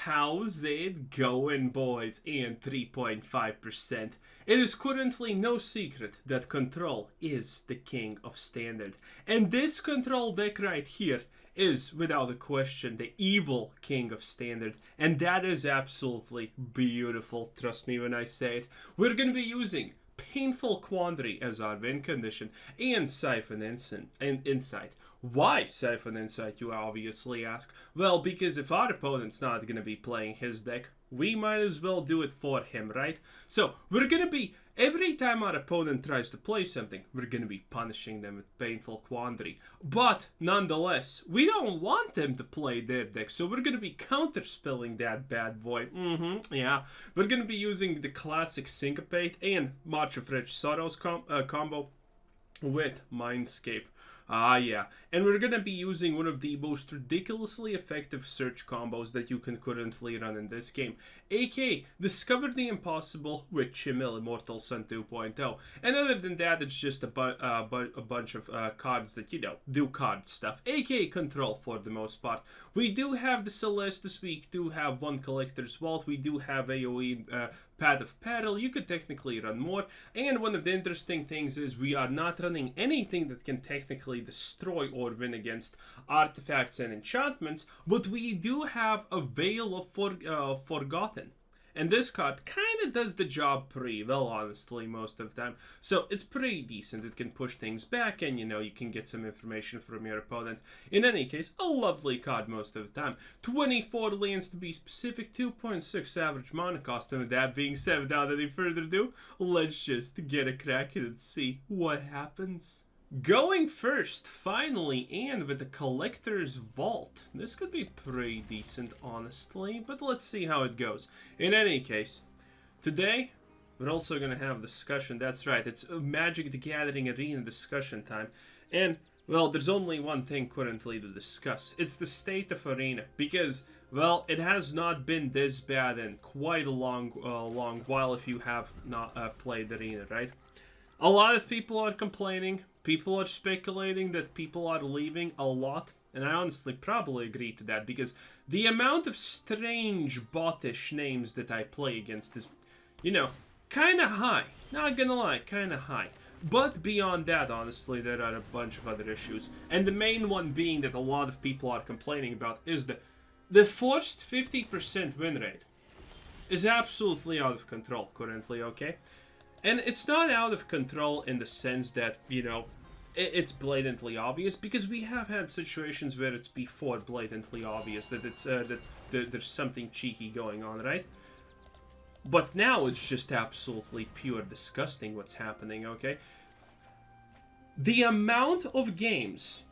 How's it going, boys? And 3.5%. It is currently no secret that Control is the king of Standard. And this Control deck right here is, without a question, the evil king of Standard. And that is absolutely beautiful, trust me when I say it. We're going to be using Painful Quandary as our win condition and Siphon Insight. Why Siphon Insight, you obviously ask? Well, because if our opponent's not going to be playing his deck, we might as well do it for him, right? So, we're going to be, every time our opponent tries to play something, we're going to be punishing them with Painful Quandary. But, nonetheless, we don't want them to play their deck, so we're going to be counterspelling that bad boy. Yeah. We're going to be using the classic Syncopate and March of Wretched Sorrows combo with Mindscape. Yeah. And we're going to be using one of the most ridiculously effective search combos that you can currently run in this game. aka Discover the Impossible with Chimil, Immortal Sun 2.0. And other than that, it's just a bunch of cards that, you know, do card stuff. aka Control for the most part. We do have the Celestus, we do have one Collector's Vault, we do have AoE Path of Peril, you could technically run more, and one of the interesting things is we are not running anything that can technically destroy or win against artifacts and enchantments, but we do have a Wail of Forgotten. And this card kind of does the job pretty well, honestly, most of the time. So it's pretty decent. It can push things back and, you know, you can get some information from your opponent. In any case, a lovely card most of the time. 24 lands to be specific, 2.6 average mana cost. And with that being said, without any further ado, let's just get a crack at it and see what happens. Going first, finally, and with the Collector's Vault. This could be pretty decent, honestly, but let's see how it goes. In any case, today, we're also going to have a discussion. That's right, it's Magic the Gathering Arena discussion time. And, well, there's only one thing currently to discuss. It's the state of Arena, because, well, it has not been this bad in quite a long while if you have not played Arena, right? A lot of people are complaining. People are speculating that people are leaving a lot, and I honestly probably agree to that, because the amount of strange bottish names that I play against is, you know, kind of high. Not gonna lie, kind of high. But beyond that, honestly, there are a bunch of other issues. And the main one being that a lot of people are complaining about is the forced 50% win rate is absolutely out of control currently, okay? And it's not out of control in the sense that, you know, it's blatantly obvious, because we have had situations where it's before blatantly obvious that it's that there's something cheeky going on, right? But now it's just absolutely pure disgusting what's happening, okay? The amount of games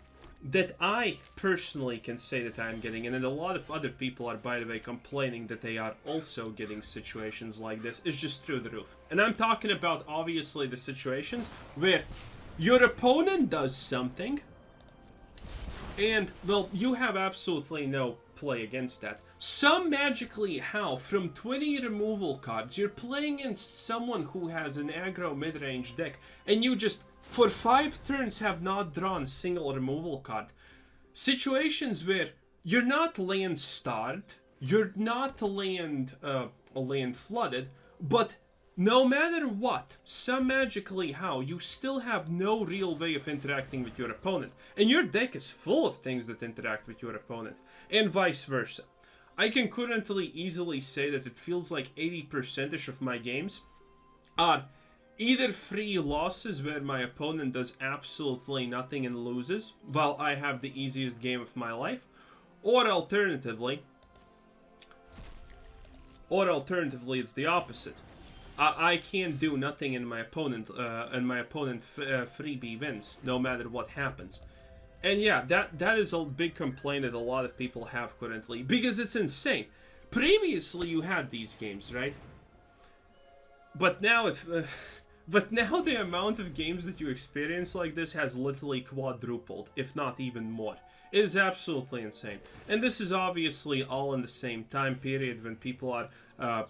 that I personally can say that I'm getting, and a lot of other people are, by the way, complaining that they are also getting situations like this, is just through the roof. And I'm talking about, obviously, the situations where your opponent does something, and, well, you have absolutely no play against that. Some magically how, from 20 removal cards, you're playing against someone who has an aggro mid-range deck, and you just, for 5 turns, have not drawn a single removal card. Situations where you're not land starved, you're not land flooded, but no matter what, some magically how, you still have no real way of interacting with your opponent. And your deck is full of things that interact with your opponent, and vice versa. I can currently easily say that it feels like 80% of my games are either free losses where my opponent does absolutely nothing and loses, while I have the easiest game of my life, or alternatively it's the opposite. I can't do nothing and my opponent freebie wins, no matter what happens. And yeah, that is a big complaint that a lot of people have currently, because it's insane. Previously you had these games, right? But now now the amount of games that you experience like this has literally quadrupled, if not even more. It is absolutely insane. And this is obviously all in the same time period when people are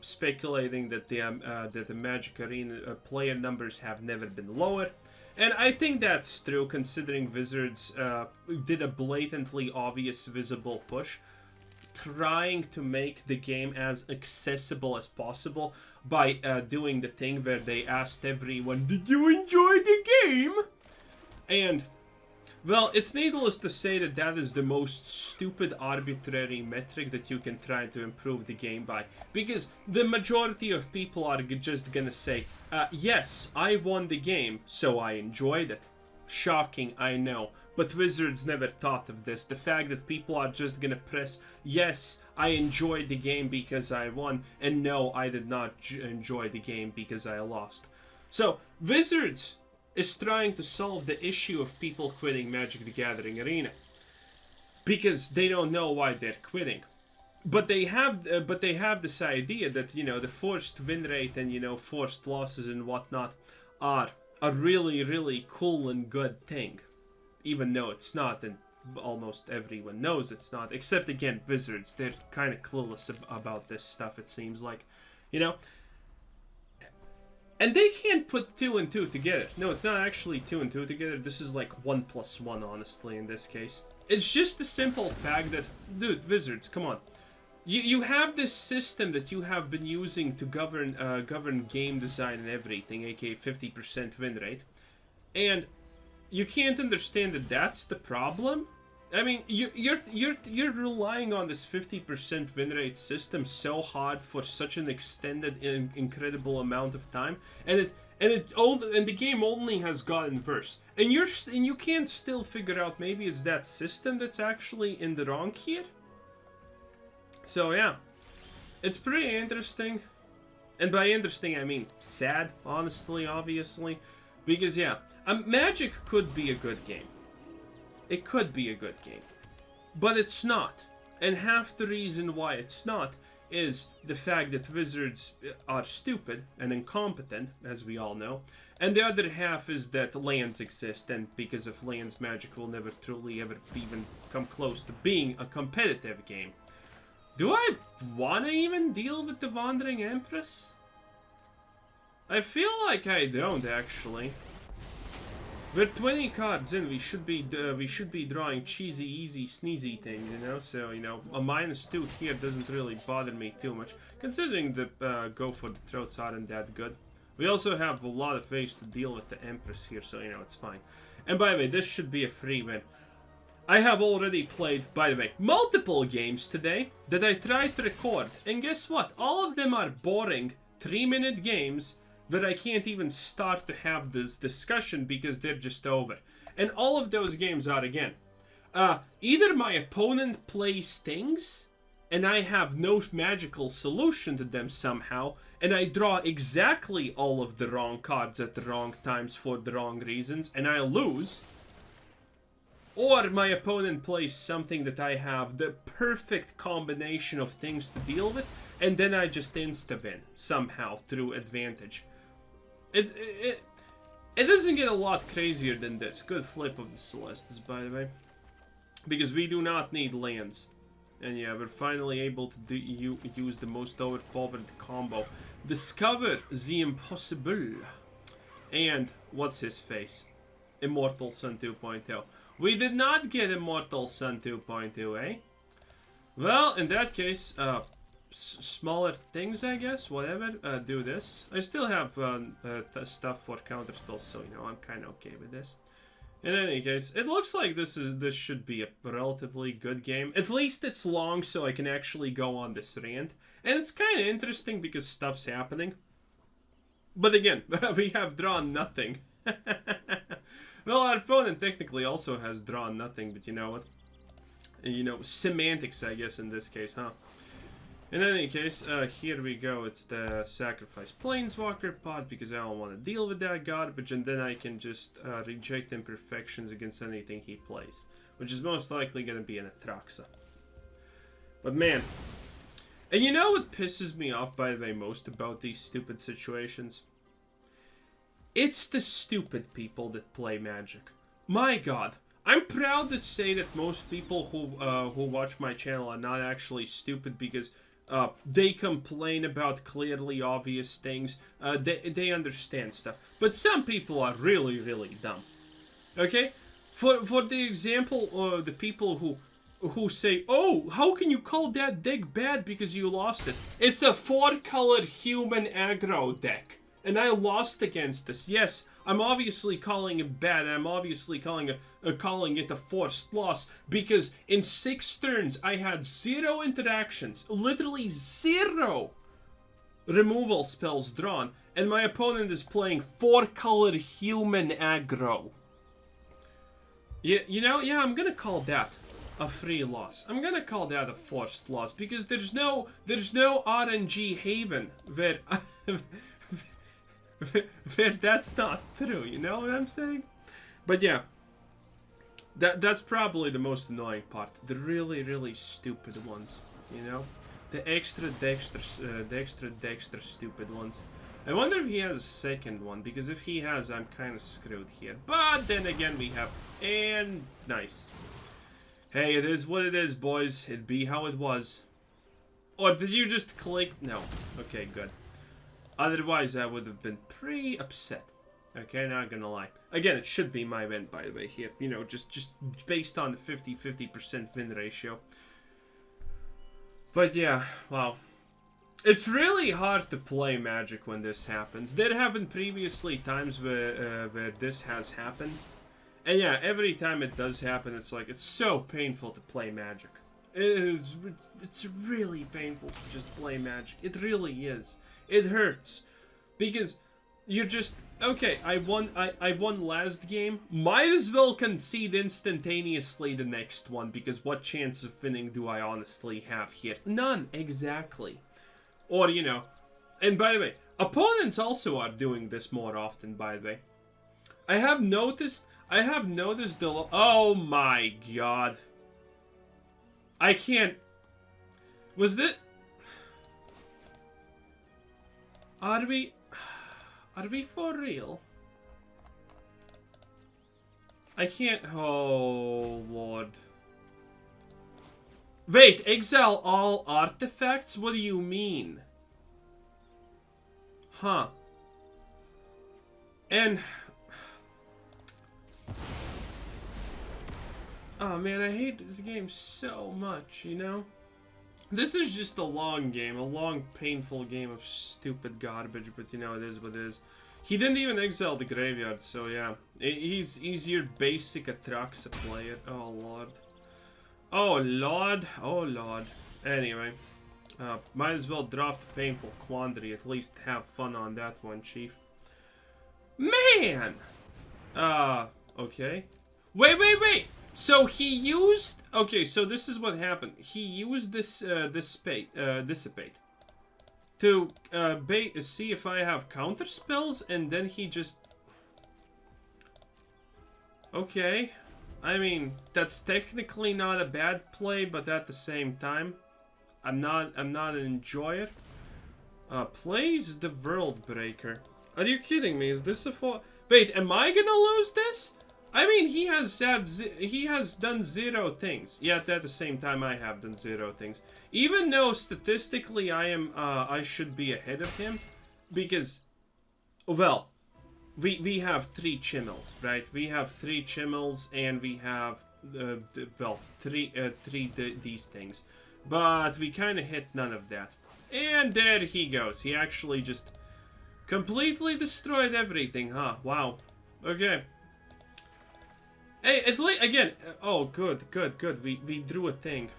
speculating that the Magic Arena player numbers have never been lower. And I think that's true, considering Wizards did a blatantly obvious visible push trying to make the game as accessible as possible by doing the thing where they asked everyone, "Did you enjoy the game?" And, well, it's needless to say that that is the most stupid, arbitrary metric that you can try to improve the game by. Because the majority of people are just gonna say, yes, I won the game, so I enjoyed it. Shocking, I know. But Wizards never thought of this. The fact that people are just gonna press, yes, I enjoyed the game because I won, and no, I did not enjoy the game because I lost. So, Wizards is trying to solve the issue of people quitting Magic the Gathering Arena. Because they don't know why they're quitting. But they have this idea that, you know, the forced win rate and, you know, forced losses and whatnot are a really, really cool and good thing. Even though it's not, and almost everyone knows it's not. Except, again, Wizards. They're kind of clueless about this stuff, it seems like. You know? And they can't put 2 and 2 together. No, it's not actually 2 and 2 together. This is like 1 plus 1, honestly, in this case. It's just the simple fact that, dude, Wizards, come on. You have this system that you have been using to govern game design and everything, aka 50% win rate. And you can't understand that that's the problem? I mean, you're relying on this 50% win rate system so hard for such an extended, incredible amount of time, and the game only has gotten worse, and you can't still figure out maybe it's that system that's actually in the wrong here. So yeah, it's pretty interesting, and by interesting I mean sad, honestly, obviously, because yeah, Magic could be a good game. It could be a good game. But it's not. And half the reason why it's not is the fact that Wizards are stupid and incompetent, as we all know. And the other half is that lands exist, and because of lands, Magic will never truly ever even come close to being a competitive game. Do I want to even deal with the Wandering Empress? I feel like I don't, actually. We're 20 cards in. We should be drawing cheesy, easy, sneezy things, you know. So you know, a -2 here doesn't really bother me too much, considering the go for the throats aren't that good. We also have a lot of ways to deal with the Empress here, so you know it's fine. And by the way, this should be a free win. I have already played, by the way, multiple games today that I tried to record, and guess what? All of them are boring 3-minute games that I can't even start to have this discussion because they're just over. And all of those games are, again, either my opponent plays things, and I have no magical solution to them somehow, and I draw exactly all of the wrong cards at the wrong times for the wrong reasons, and I lose. Or my opponent plays something that I have the perfect combination of things to deal with, and then I just insta-win somehow through advantage. It doesn't get a lot crazier than this. Good flip of the Celestus, by the way. Because we do not need lands. And yeah, we're finally able to use the most overpowered combo. Discover the impossible. And what's his face? Immortal Sun 2.0. We did not get Immortal Sun 2.0, eh? Well, in that case, smaller things, I guess, whatever, do this. I still have stuff for counterspells, so, you know, I'm kind of okay with this. In any case, it looks like this should be a relatively good game. At least it's long, so I can actually go on this rant. And it's kind of interesting because stuff's happening. But again, we have drawn nothing. Well, our opponent technically also has drawn nothing, but you know what? You know, semantics, I guess, in this case, huh? In any case, here we go. It's the Sacrifice Planeswalker pod, because I don't want to deal with that garbage, and then I can just reject imperfections against anything he plays, which is most likely going to be an Atraxa. But man, and you know what pisses me off, by the way, most about these stupid situations? It's the stupid people that play Magic. My god. I'm proud to say that most people who watch my channel are not actually stupid, because they complain about clearly obvious things. They understand stuff. But some people are really, really dumb. Okay? For the example, the people who say, oh, how can you call that deck bad because you lost it? It's a 4-colored human aggro deck, and I lost against this. Yes, I'm obviously calling it bad, and I'm obviously calling it a forced loss, because in 6 turns I had 0 interactions, literally 0 removal spells drawn, and my opponent is playing 4-colored human aggro. Yeah, you know, yeah, I'm gonna call that a free loss. I'm gonna call that a forced loss, because there's no RNG haven where where that's not true, you know what I'm saying? But yeah, that's probably the most annoying part. The really, really stupid ones, you know? The extra Dexter stupid ones. I wonder if he has a second one, because if he has, I'm kind of screwed here. But then again, we have... And... Nice. Hey, it is what it is, boys. It be how it was. Or did you just click? No. Okay, good. Otherwise, I would have been pretty upset. Okay, not gonna lie. Again, it should be my win, by the way, here. You know, just based on the 50% win ratio. But yeah, wow. It's really hard to play Magic when this happens. There have been previously times where this has happened. And yeah, every time it does happen, it's like, it's so painful to play Magic. It's really painful to just play Magic. It really is. It hurts. Because you're just, okay, I won last game. Might as well concede instantaneously the next one, because what chance of winning do I honestly have here? None, exactly. Or, you know, and by the way, opponents also are doing this more often, by the way. I have noticed the... Oh my god. I can't... Was that... Are we for real? I can't... Oh, Lord. Wait, exile all artifacts? What do you mean? Huh. And... Oh man, I hate this game so much, you know? This is just a long game, a long, painful game of stupid garbage, but you know, it is what it is. He didn't even exile the graveyard, so yeah. He's your basic Atraxa player. Oh lord. Oh lord. Oh lord. Anyway. Might as well drop the Painful Quandary, at least have fun on that one, chief. Man! Okay. Wait! So he used... Okay, so this is what happened. He used this, Dissipate to, see if I have counter spells, and then he just... Okay. I mean, that's technically not a bad play, but at the same time, I'm not an enjoyer. Plays the World Breaker. Are you kidding me? Is this a fall? Wait, am I gonna lose this? I mean, he has done 0 things. Yet at the same time, I have done 0 things. Even though statistically, I should be ahead of him, because, well, we have 3 Chimils, right? We have 3 Chimils, and we have these things, but we kind of hit none of that. And there he goes. He actually just completely destroyed everything, huh? Wow. Okay. Hey, it's late again. Oh, good. We drew a thing.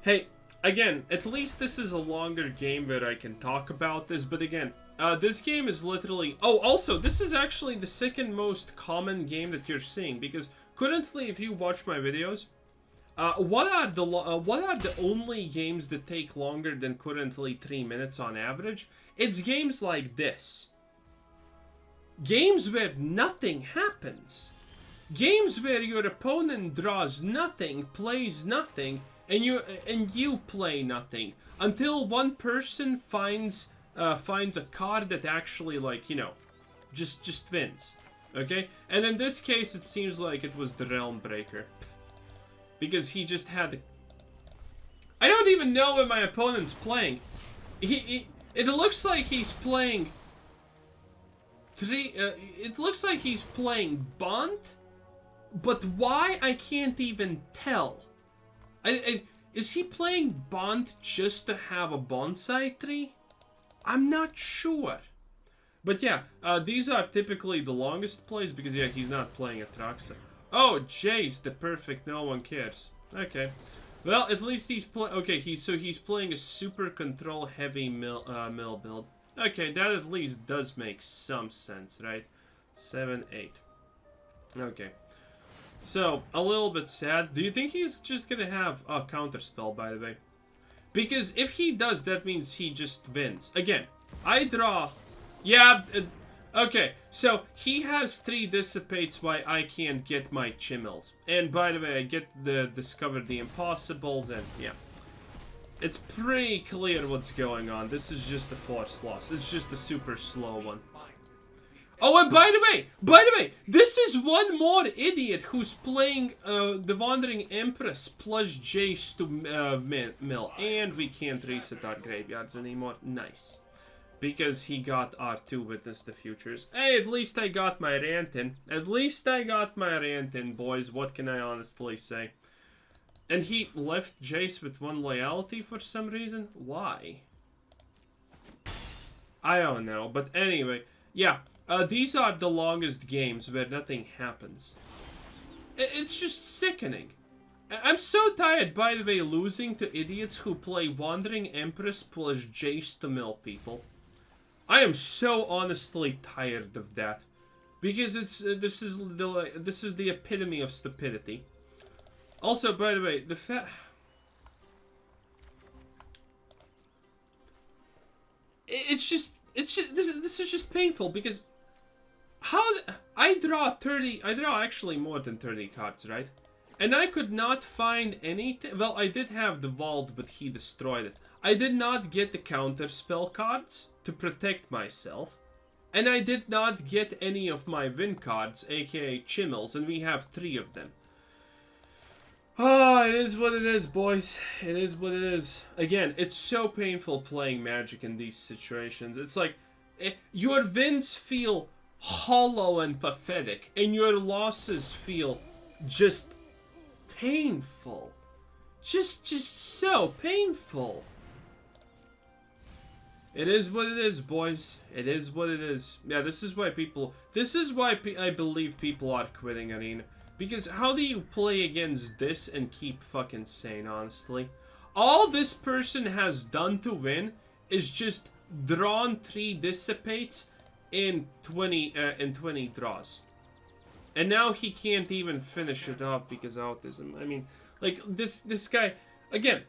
Hey, again, at least this is a longer game where I can talk about this, but again, this game is literally... Oh, also, this is actually the second most common game that you're seeing, because currently, if you watch my videos, what are the only games that take longer than currently 3 minutes on average? It's games like this. Games where nothing happens. Games where your opponent draws nothing, plays nothing, and you play nothing. Until one person finds a card that actually, like, you know, just wins. Okay? And in this case, it seems like it was the Realm Breaker. Because he just had... I don't even know what my opponent's playing. It looks like he's playing... it looks like he's playing Bond, But why, I can't even tell. Is he playing Bond just to have a bonsai tree? I'm not sure. But yeah, these are typically the longest plays because, yeah, he's not playing Atraxa. Oh, Jace, the perfect no one cares. Okay. Well, at least he's okay, he's playing a super control heavy mill build. Okay, that at least does make some sense, right? 7, 8. Okay. So, a little bit sad. Do you think he's just gonna have a counterspell, by the way? Because if he does, that means he just wins. Again, I draw... Yeah, okay. So, he has 3 dissipates why I can't get my Chimils. And by the way, I get the discover the impossibles and yeah. It's pretty clear what's going on. This is just a force loss. It's just a super slow one. Oh, and by the way, this is one more idiot who's playing the Wandering Empress plus Jace to mill. And we can't reset our graveyards anymore. Nice. Because he got R2 Witness the Futures. Hey, at least I got my rant in. At least I got my rant in, boys. What can I honestly say? And he left Jace with 1 loyalty for some reason? Why? I don't know. But anyway, yeah. These are the longest games where nothing happens. It's just sickening. I'm so tired, by the way, losing to idiots who play Wandering Empress plus Jace to mill people. I am so honestly tired of that. Because this is the epitome of stupidity. Also, by the way, this is just painful because I draw actually more than 30 cards, right? And I could not find anything. Well, I did have the vault, but he destroyed it. I did not get the counter spell cards to protect myself. And I did not get any of my win cards, aka Chimils, and we have 3 of them. Oh, it is what it is, boys. It is what it is. Again, it's so painful playing Magic in these situations. It's like, your wins feel hollow and pathetic, and your losses feel just painful. Just so painful. It is what it is, boys. It is what it is. Yeah, this is why I believe people are quitting Arena. Because how do you play against this and keep fucking sane, honestly? All this person has done to win is just drawn 3 dissipates in 20 draws. And now he can't even finish it off because of autism. I mean, like, this guy, again,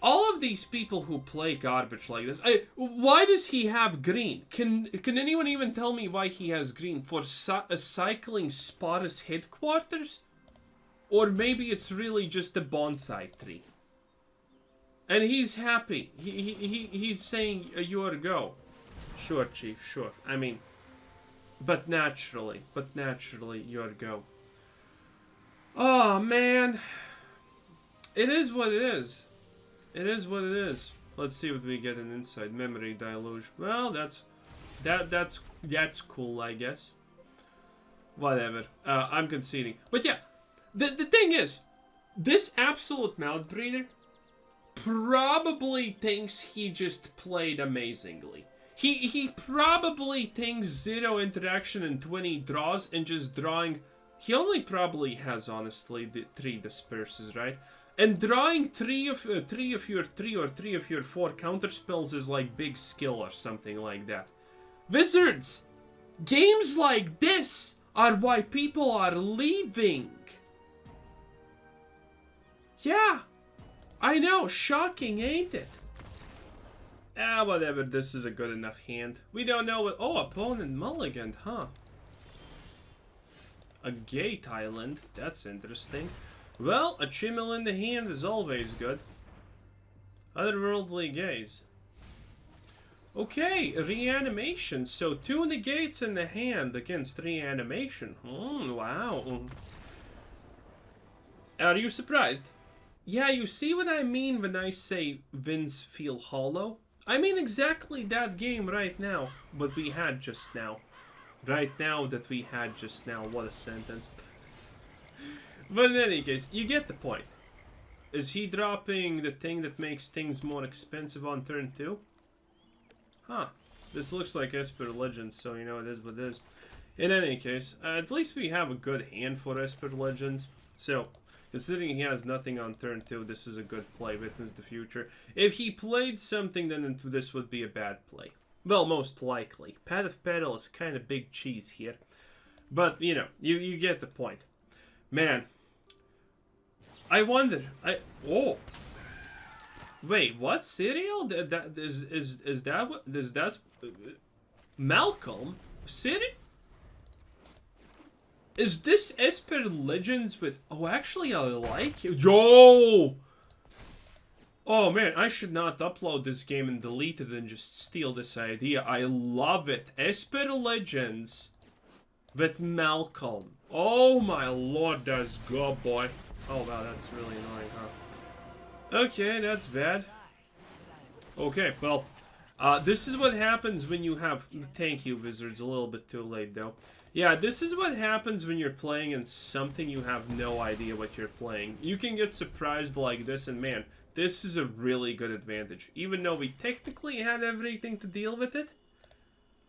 all of these people who play garbage like this, why does he have green? Can anyone even tell me why he has green? For cycling Sparta's headquarters? Or maybe it's really just a bonsai tree. And he's happy. He's saying, your go. Sure, Chief, sure. I mean, but naturally, your go. Oh, man. It is what it is. It is what it is. Let's see what we get in Insight. Memory Deluge. Well, that's cool, I guess. Whatever. I'm conceding. But yeah, the thing is, this absolute mouth breather probably thinks he just played amazingly. He probably thinks 0 interaction and 20 draws and just drawing. He only probably has, honestly, the 3 disperses, right? And drawing 3 of your 3 or 3 of your 4 counterspells is like big skill or something like that. Wizards! Games like this are why people are leaving. Yeah, I know, shocking, ain't it? Whatever, this is a good enough hand. We don't know what... Oh, opponent mulliganed, huh? A Gate Island, that's interesting. Well, a Chimil in the hand is always good. Otherworldly Gaze. Okay, Reanimation. So 2 Negates in the hand against Reanimation. Wow. Are you surprised? Yeah, you see what I mean when I say wins feel hollow? I mean exactly that game right now, what we had just now. right now that we had just now. What a sentence. But in any case, you get the point. Is he dropping the thing that makes things more expensive on turn 2? Huh. This looks like Esper Legends, so you know it is what it is. In any case, at least we have a good hand for Esper Legends. So, considering he has nothing on turn 2, this is a good play. Witness the future. If he played something, then this would be a bad play. Well, most likely. Path of Peril is kind of big cheese here. But, you know, you get the point. Man. I wonder. Oh. Wait, what? Cereal? Is that what? That's Malcolm? Cereal? Is this Esper Legends with... Oh, actually, I like it. Yo! Oh, man, I should not upload this game and delete it and just steal this idea. I love it. Esper Legends with Malcolm. Oh, my lord, that's good, boy. Oh, wow, that's really annoying, huh? Okay, that's bad. Okay, well, this is what happens when you have... Thank you, Wizards. A little bit too late, though. Yeah, this is what happens when you're playing in something you have no idea what you're playing. You can get surprised like this, and man, this is a really good advantage. Even though we technically had everything to deal with it.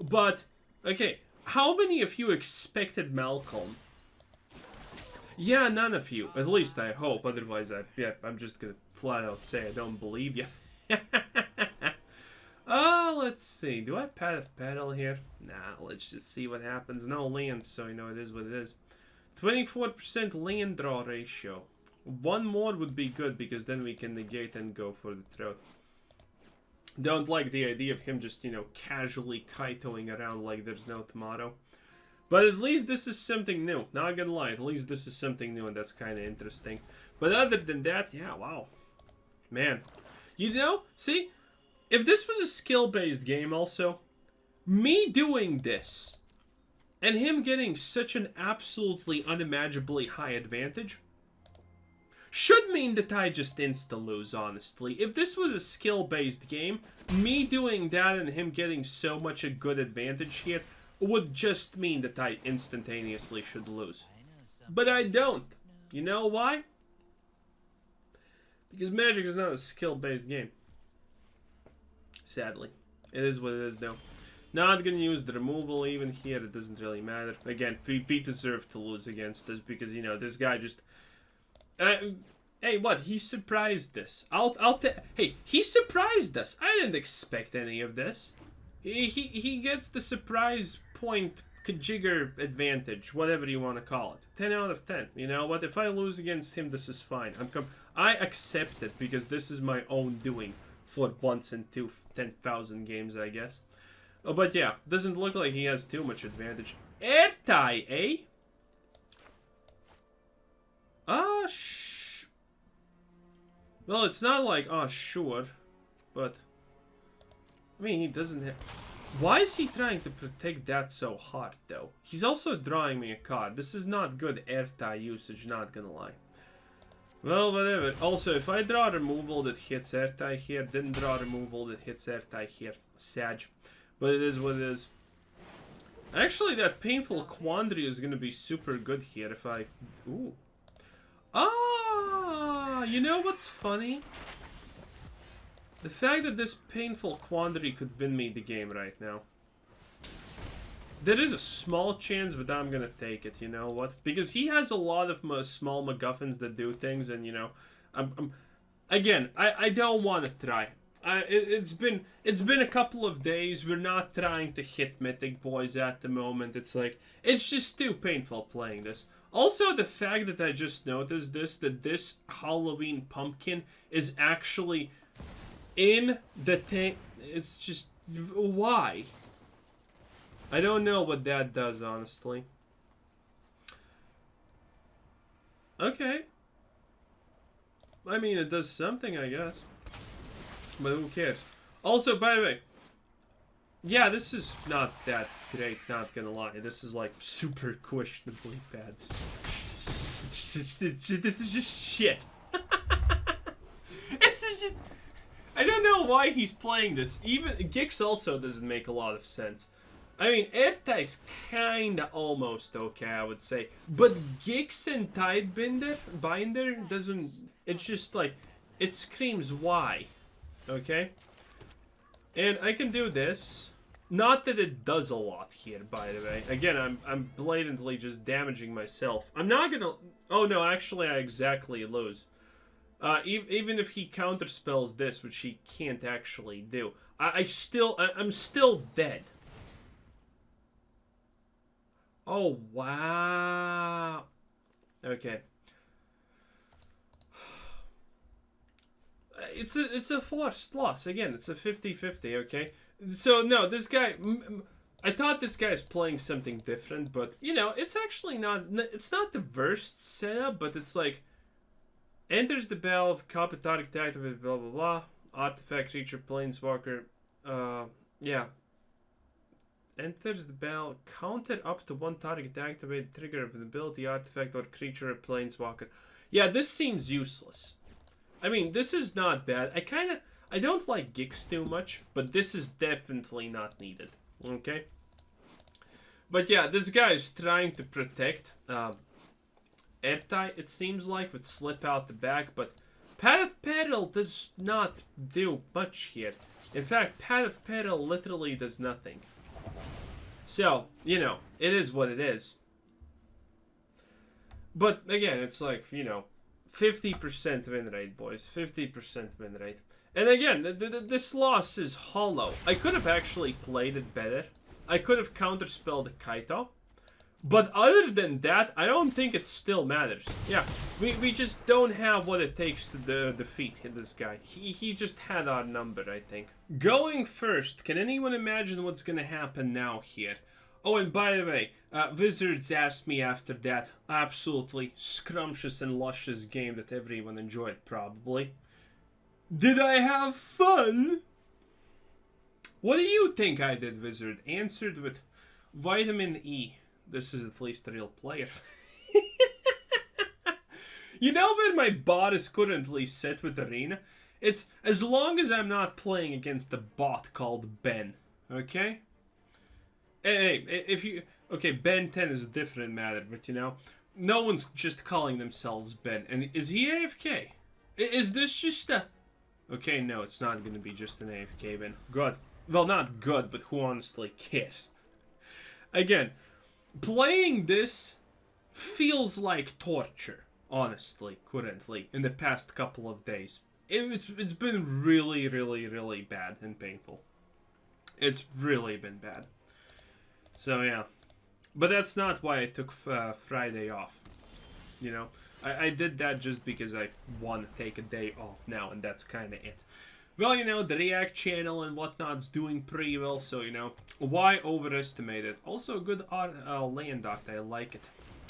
But, okay, how many of you expected Malcolm? Yeah, none of you. At least I hope. Otherwise, I'm just gonna flat out say I don't believe you. Let's see. Do I Path of Peril here? Nah, let's just see what happens. No lands, so you know it is what it is. 24% land draw ratio. One more would be good, because then we can negate and go for the throat. Don't like the idea of him just, you know, casually kitoing around like there's no tomorrow. But at least this is something new. Not gonna lie, at least this is something new, and that's kind of interesting. But other than that, yeah, wow. Man. You know, see? If this was a skill-based game also, me doing this, and him getting such an absolutely unimaginably high advantage, should mean that I just insta-lose, honestly. If this was a skill-based game, me doing that and him getting so much a good advantage here would just mean that I instantaneously should lose. But I don't. You know why? Because Magic is not a skill-based game. Sadly. It is what it is, though. Not gonna use the removal even here. It doesn't really matter. Again, we deserve to lose against this because, you know, this guy just... hey, what? He surprised us. Hey, he surprised us. I didn't expect any of this. He gets the surprise point kajigger advantage, whatever you want to call it. 10 out of 10. You know what? If I lose against him, this is fine. I accept it because this is my own doing for once in 10,000 games, I guess. Oh, but yeah, doesn't look like he has too much advantage. Airtie, eh? Well, it's not like, sure. But, I mean, he doesn't have... Why is he trying to protect that so hard, though? He's also drawing me a card. This is not good airtie usage, not gonna lie. Well, whatever. Also, if I draw removal that hits airtie here, then draw removal that hits airtie here. Sag. But it is what it is. Actually, that Painful Quandary is gonna be super good here if I... Ooh. You know what's funny? The fact that this Painful Quandary could win me the game right now. There is a small chance, but I'm gonna take it, you know what? Because he has a lot of small MacGuffins that do things, and, you know... Again, I don't want to try. It's been a couple of days. We're not trying to hit Mythic boys at the moment. It's like, it's just too painful playing this. Also, the fact that I just noticed that this Halloween pumpkin is actually in the thing. It's just, why? I don't know what that does, honestly. Okay. I mean, it does something, I guess. But who cares? Also, by the way, yeah, this is not that great, not gonna lie. This is like super questionably bad. This is just shit. This is just... I don't know why he's playing this. Even Gix also doesn't make a lot of sense. I mean, Ertai's kinda almost okay, I would say. But Gix and Binder doesn't... It's just like... It screams why. Okay? And I can do this. Not that it does a lot here, by the way. Again, I'm blatantly just damaging myself. I'm not gonna... Oh no, actually I exactly lose. Even if he counterspells this, which he can't actually do. I'm still dead. Oh, wow. Okay. It's a forced loss. Again, it's a 50-50, okay? So, no, this guy... I thought this guy's playing something different, but, you know, it's actually not... It's not the worst setup, but it's like... Enters the battle, copy target activate, blah, blah, blah. Artifact, creature, planeswalker. Yeah. Enters the battle, counter up to one target activate, trigger of an ability, artifact, or creature, or planeswalker. Yeah, this seems useless. I mean, this is not bad. I don't like Gix too much, but this is definitely not needed. Okay? But yeah, this guy is trying to protect Ertai, it seems like, would slip out the back, but Path of Peril does not do much here. In fact, Path of Peril literally does nothing. So, you know, it is what it is. But, again, it's like, you know, 50% win rate, boys. 50% win rate. And again, this loss is hollow. I could have actually played it better. I could have counterspelled the Kaito. But other than that, I don't think it still matters. Yeah, we just don't have what it takes to defeat this guy. He just had our number, I think. Going first, can anyone imagine what's gonna happen now here? Oh, and by the way, Wizards asked me after that absolutely scrumptious and luscious game that everyone enjoyed, probably. Did I have fun? What do you think I did, Wizard? Answered with vitamin E. This is at least a real player. You know where my bot is currently set with Arena? It's as long as I'm not playing against a bot called Ben. Okay? Hey, if you... Okay, Ben 10 is a different matter, but you know, no one's just calling themselves Ben. And is he AFK? Is this just a... Okay, no, it's not going to be just an AFK Ben. Good. Well, not good, but who honestly cares? Again... Playing this feels like torture, honestly, currently, in the past couple of days. It's been really, really, really bad and painful. It's really been bad. So, yeah. But that's not why I took Friday off. You know? I did that just because I want to take a day off now, and that's kind of it. Well, you know, the React channel and whatnot's doing pretty well, so, you know, why overestimate it? Also, a good land art, I like it.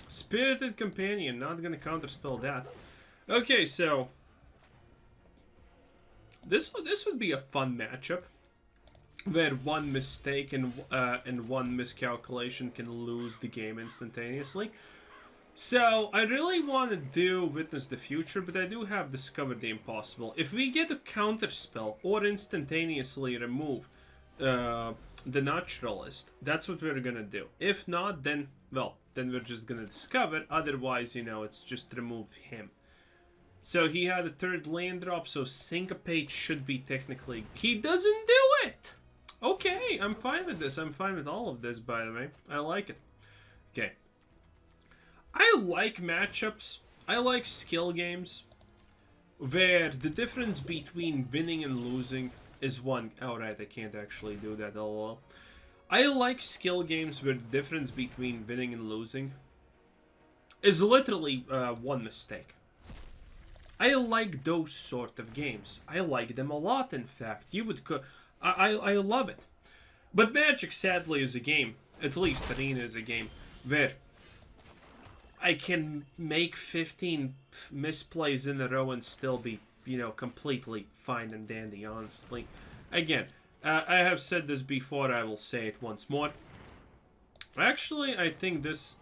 Spirited Companion, not gonna counterspell that. Okay, so... This would be a fun matchup. Where one mistake and one miscalculation can lose the game instantaneously. So, I really want to do Witness the Future, but I do have Discover the Impossible. If we get a counterspell or instantaneously remove the Naturalist, that's what we're gonna do. If not, then, well, then we're just gonna Discover. Otherwise, you know, it's just remove him. So he had a third land drop, so Syncopate should be technically... He doesn't do it! Okay, I'm fine with this. I'm fine with all of this, by the way. I like it. Okay. I like matchups. I like skill games where the difference between winning and losing is one. Alright, I can't actually do that all. I like skill games where the difference between winning and losing is literally one mistake. I like those sort of games. I like them a lot, in fact. You would... I love it. But Magic, sadly, is a game, at least Arena is a game, where I can make 15 misplays in a row and still be, you know, completely fine and dandy, honestly. Again, I have said this before, I will say it once more. Actually, I think this...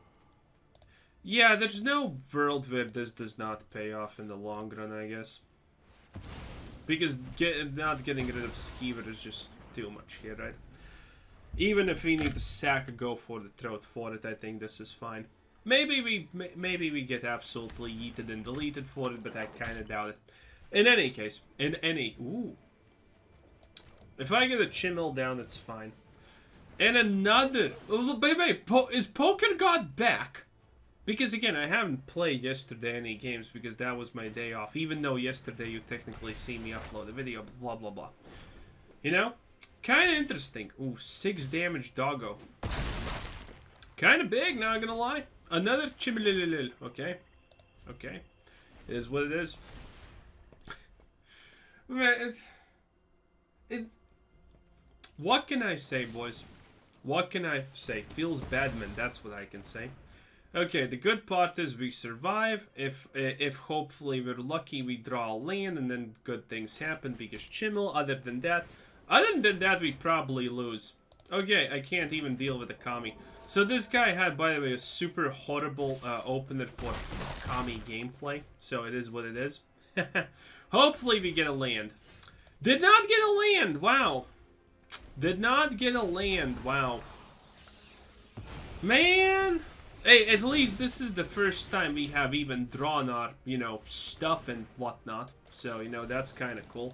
Yeah, there's no world where this does not pay off in the long run, I guess. Because not getting rid of Skeever is just too much here, right? Even if we need to sack a go for the throat for it, I think this is fine. Maybe we get absolutely yeeted and deleted for it, but I kind of doubt it. In any case, ooh. If I get a Chimil down, it's fine. And another, wait, is Poker God back? Because again, I haven't played yesterday any games because that was my day off. Even though yesterday you technically see me upload a video, but blah blah blah. You know? Kind of interesting. Ooh, 6 damage doggo. Kind of big, not gonna lie. Another Chimil. Okay. Okay. It is what it is. What can I say, boys? What can I say? Feels bad, man. That's what I can say. Okay, the good part is we survive. If hopefully we're lucky, we draw a land and then good things happen because Chimil. Other than that, we probably lose. Okay, I can't even deal with the Kami. So this guy had, by the way, a super horrible opener for Kami gameplay. So it is what it is. Hopefully we get a land. Did not get a land. Wow. Did not get a land. Wow. Man. Hey, at least this is the first time we have even drawn our, you know, stuff and whatnot. So, you know, that's kind of cool.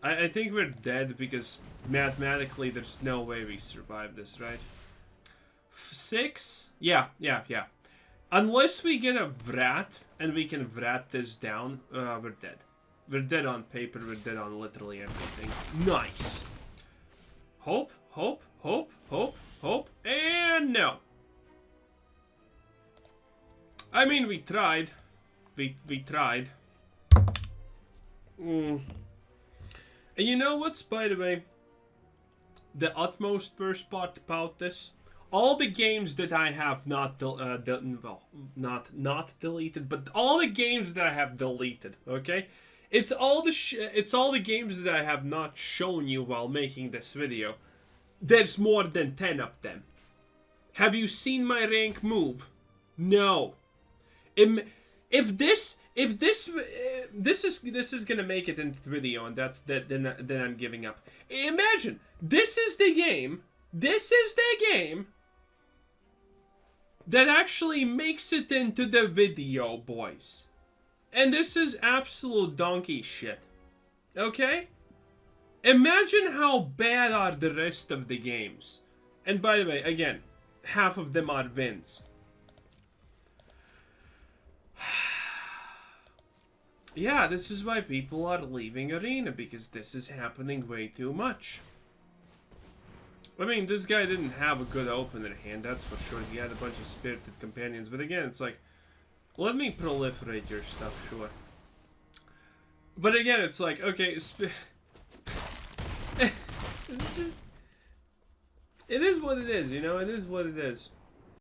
I think we're dead because mathematically there's no way we survive this, right? 6? Yeah. Unless we get a Vrat and we can Vrat this down, we're dead. We're dead on paper, we're dead on literally everything. Nice. Hope, and no. I mean, we tried. We tried. And you know what's, by the way, the utmost worst part about this? All the games that I have not deleted, but all the games that I have deleted, okay? It's all the games that I have not shown you while making this video. There's more than 10 of them. Have you seen my rank move? No. If this is gonna make it into the video, and then I'm giving up. Imagine this is the game that actually makes it into the video, boys. And this is absolute donkey shit. Okay? Imagine how bad are the rest of the games. And by the way, again, half of them are wins. Yeah, this is why people are leaving Arena, because this is happening way too much. I mean, this guy didn't have a good opener hand, that's for sure. He had a bunch of spirited companions, but again, it's like, let me proliferate your stuff, sure. But again, it's like, okay, it's just, it is what it is, you know? It is what it is.